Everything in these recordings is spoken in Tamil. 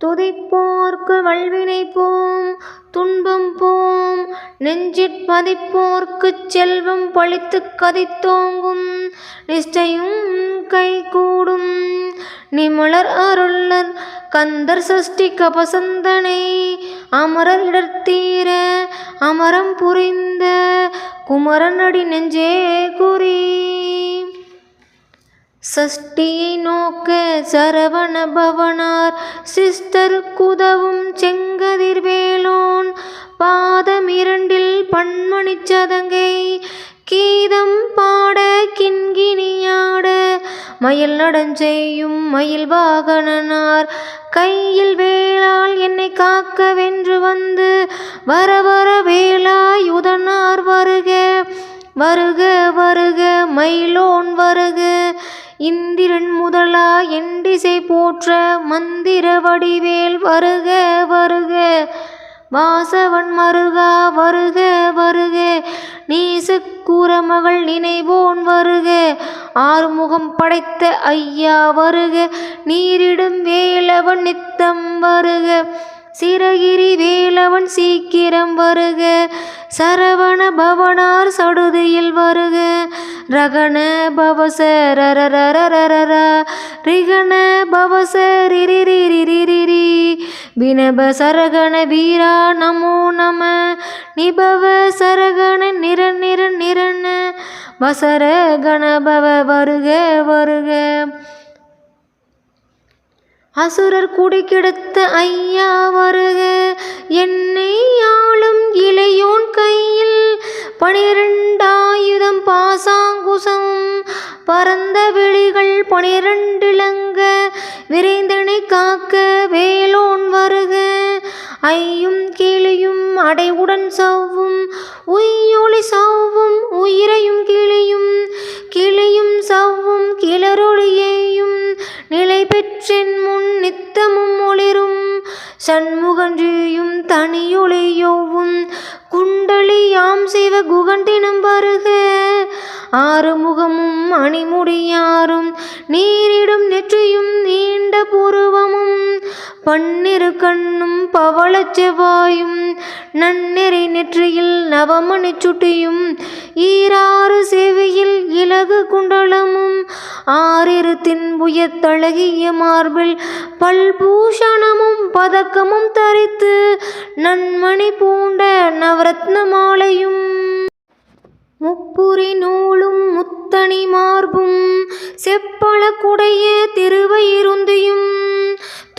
துதிப்போர்க்கு வல்வினை போம் துன்பம் போம் நெஞ்சிற் பதிப்போர்க்குச் செல்வம் பழித்துக் கதித்தோங்கும் நிஷ்டையும் கைகூடும் நிமலர் அருளர் கந்தர் சஷ்டி கபசந்தனை அமரர் இடர்த்தீர அமரம் புரிந்த குமரனடி நெஞ்சே குறி. சஷ்டியை நோக்க சரவண பவனார் சிஸ்டர் குதவும் செங்கதிர் வேலோன் பாதமிரண்டில் பன்மணிச் சதங்கை கீதம் பாட கிண்கிணியாட மயில் நடஞ்செய்யும் மயில் வாகனனார் கையில் வேளால் என்னை காக்க வென்று வந்து வரவர வேலாயுதனார் வருக வருக வருக மயிலோன் வருக இந்திரன் முதலா எண்டிசை போற்ற மந்திர வடிவேல் வருக வருக வாசவன் மருகா வருக வருக நீசக்கூரமகள் நினைவோன் வருக ஆறுமுகம் படைத்த ஐயா வருக நீரிடும் வேலவன் நித்தம் வருக சிரகிரி வேலவன் சீக்கிரம் வருக சரவண பவனார் சடுதியில் வருக ரகண பவச ரரரரரர ரிகண பவச ரிரிரிரிரிரி வினப சரகண வீரா நமோ நம நிபவ சரகண நிரநிரநிரண வசர கணபவ வருக வருக அசுரர் குடி கெடுத்த ஐயா வருக என்னை ஆளும் இளையோன் கையில் 12 பாசாங்குசம் பரந்த விழிகள் 12 இலங்க விரைந்தனை காக்க வேலோன் வருக ஐயும் கிளியும் அடைவுடன் சவ்வும் உய்யொளி சவ்வும் உயிரையும் கிளியும் கிளியும் சவ்வும் கிளரொளியையும் நிலை பெற்றென் முன் நித்தமும் ஒளிரும் சண்முகன்றியும் தனியொளியோவும் குண்டலியாம் சிவ குகண்டினம் வருக ஆறுமுகமும் அணிமுடியாரும் நீரிடும் நெற்றியும் நீண்ட புருவமும் பன்னிரு கண்ணும் பவளச் செவ்வாயும் நன்னெறி நெற்றியில் நவமணி சுட்டியும் ஈராறு செவியில் இலகு குண்டலமும் ஆறிரு தின்புயத்தழகிய மார்பில் பல்பூஷணமும் பதக்கமும் தரித்து நன்மணி பூண்ட நவரத்ன மாலையும் முப்புரி நூலும் முத்தணி மார்பும் செப்பள குடைய திருவயிருந்தியும்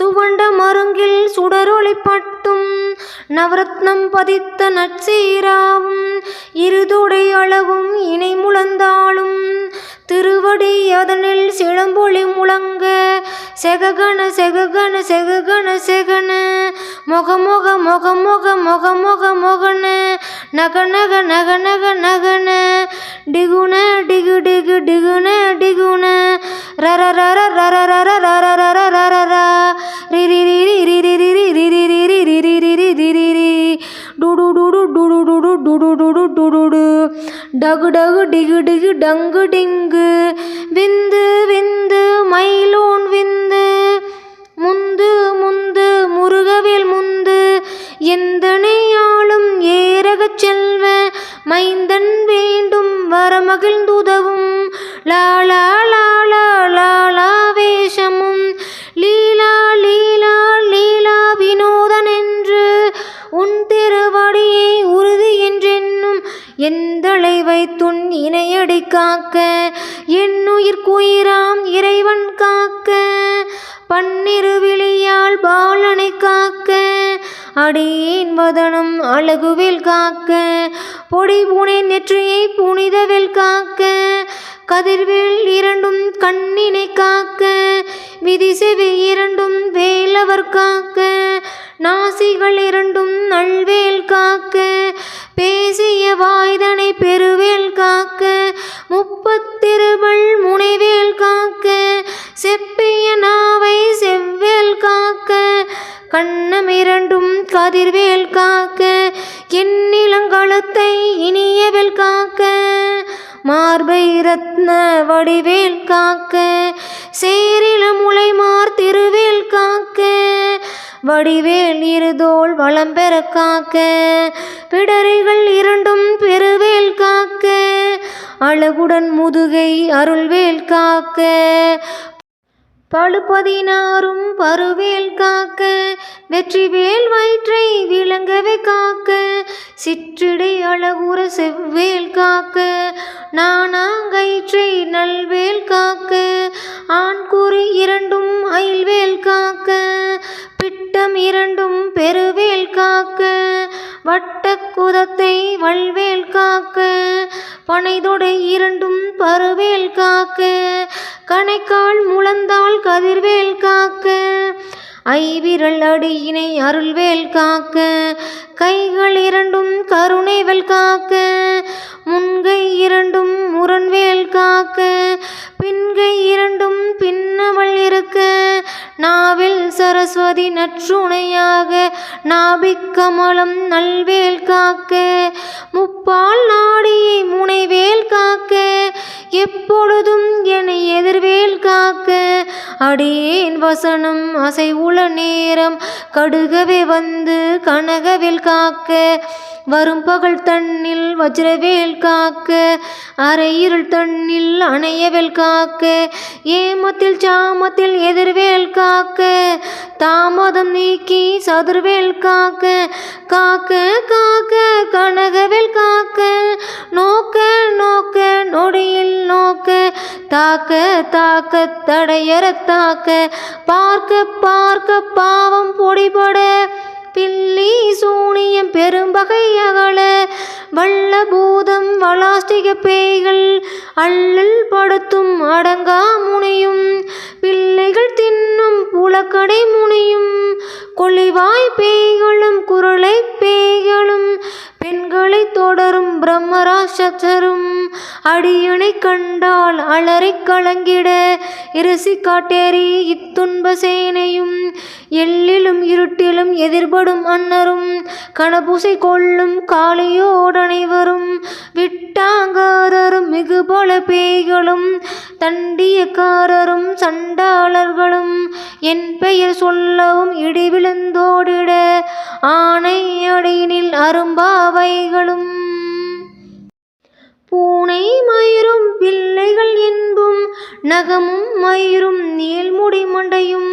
துவண்ட மருங்கில் சுடரொளி பட்டும் நவரத்னம் பதித்த நற்சீராவும் இருதொடை அளவும் இணை முழந்தாளும் திருவடி அதனில் சிலம்பொளி முழங்க செககன செககன செககன செகன மொகமொக மொகமொக மொகமொக மொகன நகநக நகநக நகன டிகுன டிகு டிகு டிகுன டிகுன ரரரர ரரரர ரரரர ரரர ரிரிரிரி ரிரிரிரி ரிரிரிரி ரிரிரிரி ரிரிரி டுடு டுடு டுடு டுடு டுடு டுடு டுடு டகு டகு டிகு டிகு டங்கு டிங்கு விந்து விந்து மயிலோன் விந்து முந்து முந்து முருகவேல் முந்து எந்தனையாளும் ஏரகச் செல்வ மைந்தன் வேண்டும் வரமகிழ்ந்துதவும் லாலா லாலா லாலா வேஷமும் லீலா லீலா லீலா வினோதன் என்று உன் திருவடியை உறுதி என்றென்னும் எந்தளை வைத்துன் இணையடி காக்க என்னுயிர்க்குயிராம் இறைவன் காக்க பன்னிரு விழியால் பாலனை காக்க அடியேன் வதனம் அழகுவேல் காக்க பொடி புனை நெற்றியை புனிதவேல் காக்க கதிர்வேல் இரண்டும் கண்ணினை காக்க விதி செவி இரண்டும் வேலவர் காக்க நாசிகள் இரண்டும் நல்வேல் காக்க பேசிய வாய்தனை பெருவேல் காக்க முப்பத்திருவள் முனைவேல் காக்க செப்பிய நாவை செவ்வேல் காக்க கண்ணம் இரண்டும் கதிர்வேல் காக்க எண்ணிலங்கழுத்தை இனியவேல் காக்க மார்பை ரத்ன வடிவேல் காக்க சேரில முளைமார் திருவேல் காக்க வடிவேல் இருதோள் வளம் பெற காக்க பிடரிகள் இரண்டும் பெருவேல் காக்க அழகுடன் முதுகை அருள்வேல் காக்க பழு16 பருவேல் காக்க வெற்றிவேல் வயிற்றை விளங்கவே காக்க சிற்றிடை அழகுற செவ்வேல் காக்க நாணாங்கயிற்றை நல்வேல் காக்க ஆண்குறி இரண்டும் அயில்வேல் காக்க பிட்டம் இரண்டும் பெருவேல் காக்க வட்டக்குதத்தை வல்வேல் காக்க பனைதொடை இரண்டும் பருவேல் காக்க கணைக்கால் முழந்தாள் கதிர்வேல் காக்க ஐவிரல் அடியினை அருள்வேல் காக்க கைகள் இரண்டும் கருணைவேல் காக்க முன்கை இரண்டும் முரண்வேல் காக்க பின்கை இரண்டும் பின்னவள் இருக்க நாவில் சரஸ்வதி நற்றுணையாக நாபிக்கமலம் நல்வேல் காக்க முப்பால் நாடியை முனைவேல் காக்க எப்பொழுதும் என எதிர்வேல் காக்க அடியேன் வசனம் அசைவுள நேரம் கடுகவே வந்து கனகவேல் காக்க வரும் பகல் தன்னில் வஜ்ரவேல் காக்க அரையிருள் தன்னில் அணையவேல் காக்க ஏமத்தில் சாமத்தில் எதிர்வேல் காக்க தாமதம் நீக்கி சதுர்வேல் காக்க காக்க காக்க கனகவேல் காக்க நோக்க நோக்க நொடியில் நோக்க தாக்க தாக்க தடையற தாக்க பார்க்க பார்க்க பாவம் பொடிபட பில்லி சூனியம் பெரும்பகை அகல வல்ல பூதம் வளாஸ்டிக பேய்கள் அல்லல் படுத்தும் அடங்கா முனியும் பிள்ளைகள் தின்னும் புலக்கடை முனியும் கொள்ளிவாய் பேய்களும் குரலை பேய்களும் பெண்களை தொடரும் பிரம்மராட்சசரும் அடியனை கண்டால் அலறி கலங்கிட இரசி காட்டேறி இத்துன்ப சேனையும் எல்லிலும் இருட்டிலும் எதிர்படும் அன்னரும் கணபூசை கொள்ளும் காளியோடனைவரும் விட்டாங்காரரும் மிகுபல பேய்களும் தண்டியக்காரரும் சண்டாளர்களும் என் பெயர் சொல்லவும் இடி விழுந்தோடிட ஆனை அடியினில் அரும்பாவைகளும் பூனை மயிரும் பிள்ளைகள் என்பும் நகமும் மயிரும் நீள்முடி மண்டையும்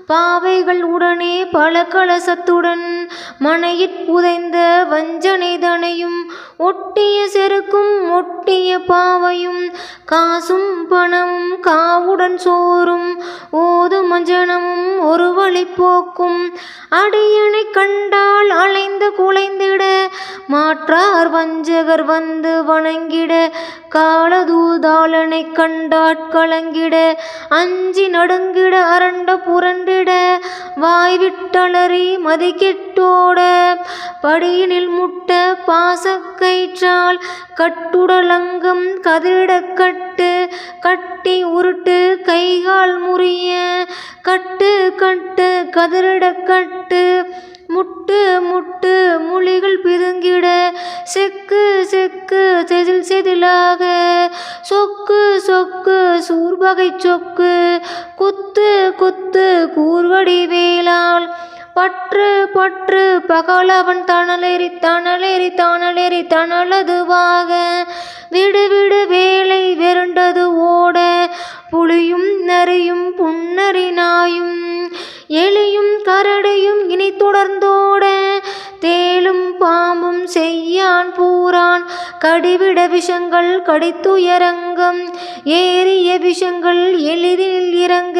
பாவைகள் உடனே பல கலசத்துடன் மனையிற் புதைந்த வஞ்சனை தனையும் ஒட்டிய செருக்கும் ஒட்டிய பாவையும் காசும் பணமும் காவுடன் சோறும் ஓது மஞ்சனமும் ஒரு வழி போக்கும் அடியனை கண்டால் அலைந்து குலைந்திட மாற்றார் வஞ்சகர் வந்து வணங்கிட காலதூதாளனை கண்டாட்கலங்கிட அஞ்சி நடுங்கிட அரண்ட புரண்டிட வாய்விட்டளறி மதிக்கெட்டோட படியினில் முட்ட பாசக்கயிற்றால் கட்டுடலங்கம் கதிரிட கட்டு கட்டி உருட்டு கைகால் முறிய கட்டு கட்டு கதிரிட கட்டு முட்டு முட்டு முளிகள் பிதுங்கிட செக்கு செக்கு செதில் செதிலாக சொக்கு சொக்கு சூர்பகை சொக்கு குத்து குத்து கூர்வடி வேளால் பற்று பற்று பகலவன் தணலேறி தணலேறி தணலேறி தணலதுவாக விடு விடு வேலை வெருண்டது ஓட புலியும் நரியும் புன்னரி நாயும் எலியும் கரடையும் இனி தொடர்ந்தோட தேலும் பாம்பும் செய்யான் பூரான் கடிவிட விஷங்கள் கடித்துயரங்கம் ஏறிய விஷங்கள் எளிதில் இறங்க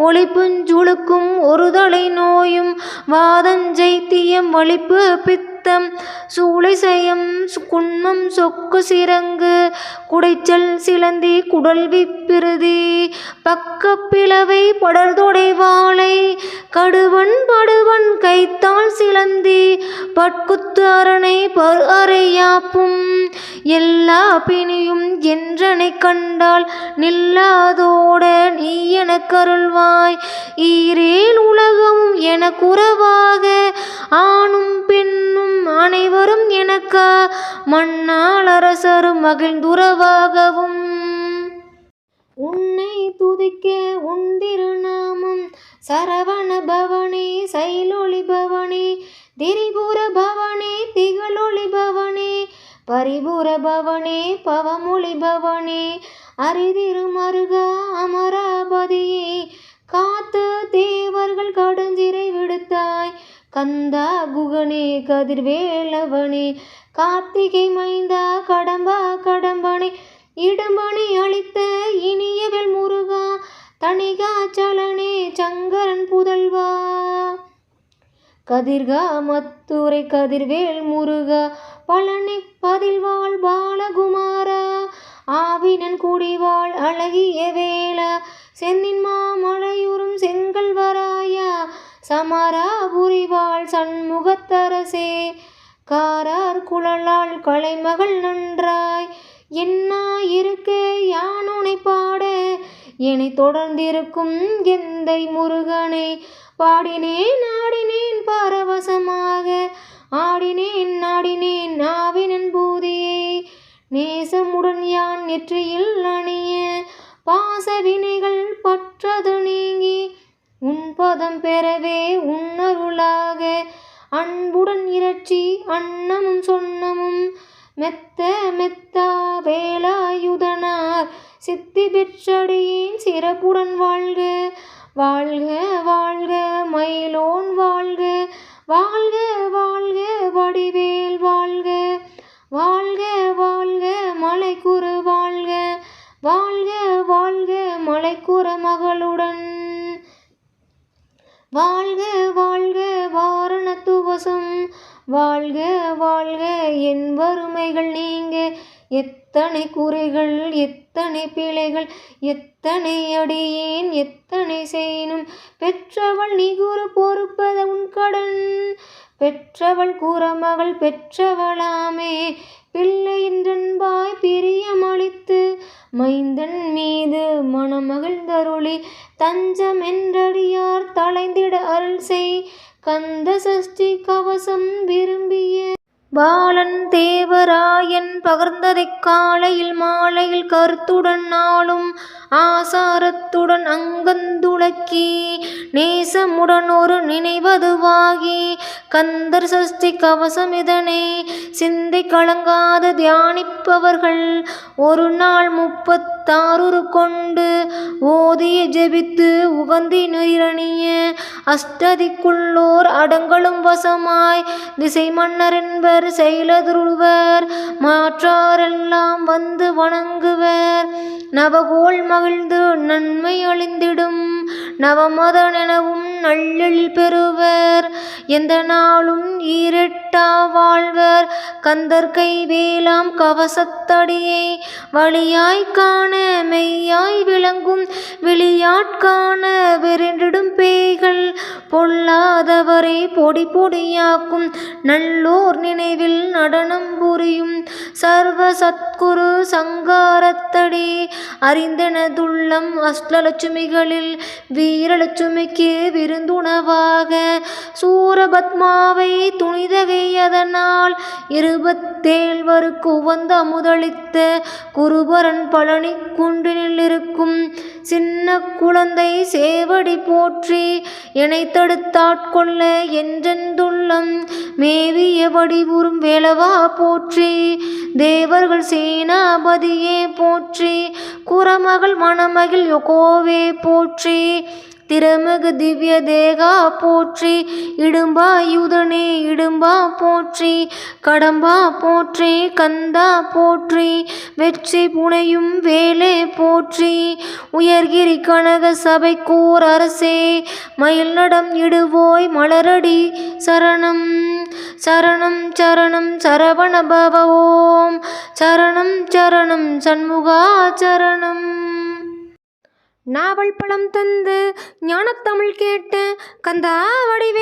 ஒளிப்புஞ்சுழுக்கும் ஒரு தலை நோயும் வாதஞ்சைத்தியம் வலிப்பு பித்தம் சூளைசயம் குன்மம் சொக்கு சிரங்கு குடைச்சல் சிலந்தி குடல்வி பிருதி பக்கப்பிளவை படர்தொடை வாழை கடுவன் படுவன் கைத்தால் சிலந்தி பட்குத்து அரணை பரு அறையாப்பும் எல்லா பிணியும் என்றனை கண்டால் நில்லாதோட நீ எனக்கருள்வாய் ஈரேல் உலகமும் எனக்குறவாக ஆணும் பெண்ணும் அனைவரும் எனக்கா மண்ணால் அரசரும் மகிழ்ந்துறவாகவும் உன்னை துதிக்க உன் திருநாமம் சரவண பவனே சைலொளி பவனே திரிபுர பவனே திகழொளி பவனே பரிபுர பவனே பவமொழி பவனே அரிதிரு மருகா அமராபதியே காத்து தேவர்கள் கடுஞ்சிறை விடுத்தாய் கந்தா குகனே கதிர்வேலவனே கார்த்திகை மைந்தா கடம்பா கடம்பனே இடும்பனை அளித்த இனியவள் முருகா தணிகாச்சலனே சங்கரன் புதல்வா கதிர்கா மத்துரை கதிர்வேல் முருகா பழனி பதில்வாள் பாலகுமாரா ஆவினன் குடிவாள் அழகிய வேளா சென்னின் மாமலையுறும் செங்கல்வராயா சமராபுரிவாள் சண்முகத்தரசே காரார் குழலாள் கலைமகள் நன்றாய் என்னா இருக்க யானுனை பாட என்னை தொடர்ந்திருக்கும் எந்தை முருகனை பாடினேன் ஆடினேன் பரவசமாக ஆடினேன் நாடினேன் ஆவினன் பூதியை நேசமுடன் யான் நெற்றியில் அணிய பாச வினைகள் பற்றது நீங்கி உன் பதம் பெறவே உன்னருளாக அன்புடன் இரட்சி அன்னமும் சொன்னமும் மெத்த மெத்தா வேலாயுதனார் சித்தி பெற்றடியேன் சிறப்புடன் வாழ்க வாழ்க வாழ்க மயிலோன் வாழ்க வாழ்க வாழ்க வடிவேல் வாழ்க வாழ்க வாழ்க மலைக்குரு வாழ்க வாழ்க வாழ்க மலைக்குற மகளுடன் வாழ்க வாழ்க வாரணத்துவசம் வாழ்க வாழ்க என் வறுமைகள் நீங்க எத்தனை குறைகள் எத்தனை பிழைகள் எத்தனை அடியேன் எத்தனை செய்யினும் பெற்றவள் நீ கூறு பொறுப்பத உன் கடன் பெற்றவள் கூறமகள் பெற்றவளாமே பிள்ளை என்றன்பாய் பிரியமளித்து மைந்தன் மீது மணமகிழ்ந்தருளி தஞ்சம் என்றடியார் தலைந்திட அருள் செய் கந்த சஷ்டி கவசம் விரும்பிய பாலன் தேவராயன் பகர்ந்ததைக் காலையில் மாலையில் கருத்துடன் நாளும் ஆசாரத்துடன் அங்கந்துளக்கி நேசமுடன் ஒரு நினைவதுவாகி கந்தர் சஷ்டி கவசம் இதனை சிந்தை கலங்காது தியானிப்பவர்கள் ஒரு நாள் 36 கொண்டு ஓதிய ஜெபித்து உகந்தி நிரணிய அஷ்டதிக்குள்ளோர் அடங்களும் வசமாய் திசை மன்னர் என்பர் செயலதுருவர் மாற்றாரெல்லாம் வந்து வணங்குவர் நவகோள் மகிழ்ந்து நன்மை அழிந்திடும் நவமதனெனவும் நள்ளெழில் பெறுவர் எந்த நாளும் ஈரெட்டா வாழ்வர் கந்தர்கை வேலாம் கவசத்தடியை வழியாய் காண மெய்யாய் விளங்கும் விளையாட்காண விரண்டிடும் பேய்கள் பொல்லாதவரை பொடி பொடியாக்கும் நல்லோர் நினைவில் நடனம் புரியும் சர்வ சத்குரு சங்காரத்தடி அறிந்தனதுள்ளம் அஷ்டலட்சுமிகளில் வீரலட்சுமிக்கு விருந்துணவாக சூரபத்மாவை துணிதகை அதனால் 27 உவந்த அமுதளித்த குருபரன் பழனி குன்றினில் இருக்கும் சின்ன குழந்தை சேவடி போற்றி என்னை தடுத்தாட்கொள்ள என்றென்றுள்ளம் மேவிய வடிவுறும் வேலவா போற்றி தேவர்கள் சேனாபதியே போற்றி குரமகள் மணமகிழ் யோகோவே போற்றி திறமிகு திவ்ய தேகா போற்றி இடும்பாயுதனே இடும்பா போற்றி கடம்பா போற்றி கந்தா போற்றி வெற்றி புனையும் வேலே போற்றி உயர்கிரி கனக சபைக்கூர் அரசே மயில் நடம் இடுவோய் மலரடி சரணம் சரணம் சரணம் சரவண பவ ஓம் சரணம் சரணம் சண்முகா சரணம். நாவல் பழம் தந்து ஞானத்தமிழ் கேட்ட கந்தா வடிவே